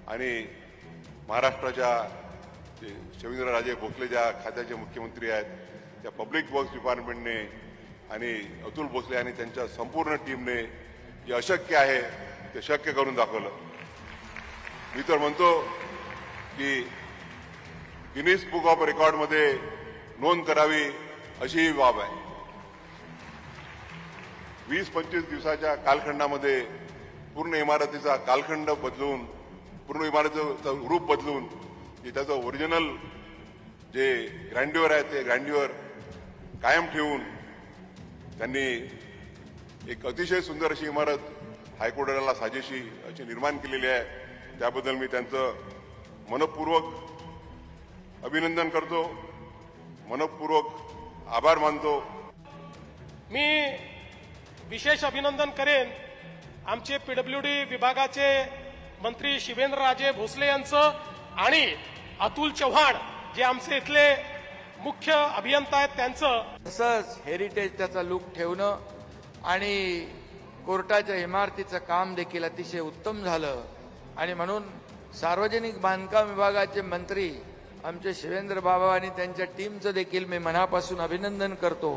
आणि महाराष्ट्राच्या शिवेंद्रराजे भोसले ज्या खात्याचे मुख्यमंत्री आहेत त्या पब्लिक वर्क्स डिपार्टमेंटने आणि अतुल भोसले आणि त्यांच्या संपूर्ण टीमने जे अशक्य आहे ते शक्य करून दाखवलं। मी तर म्हणतो की गिनीज बुक ऑफ रेकॉर्डमध्ये नोंद करावी अशी ही बाब आहे। 20-25 दिवसाच्या कालखंडामध्ये पूर्ण इमारतीचा कालखंड बदलून, पूर्ण इमारतीचं रूप बदलून त्याचं ओरिजिनल जे ग्रँड्युअर आहे ते ग्रँड्युअर कायम ठेवून त्यांनी एक अतिशय सुंदर अशी इमारत हायकोर्टाला साजेशी अशी निर्माण केलेली आहे। त्याबद्दल मी त्यांचं मनपूर्वक अभिनंदन करतो, मनपूर्वक आभार मानतो। मी विशेष अभिनंदन करेन आमचे पीडब्ल्यूडी विभागाचे मंत्री शिवेंद्रराजे भोसले यांचं आणि अतुल चव्हाण जे आमचे इथले मुख्य अभियंता आहेत त्यांचं। तसंच हेरिटेज त्याचा लुक ठेवणं आणि कोर्टाच्या इमारतीचं काम देखील अतिशय उत्तम झालं आणि म्हणून सार्वजनिक बांधकाम विभागाचे मंत्री आमचे शिवेंद्र बाबा आणि त्यांच्या टीमचं देखील मी मनापासून अभिनंदन करतो।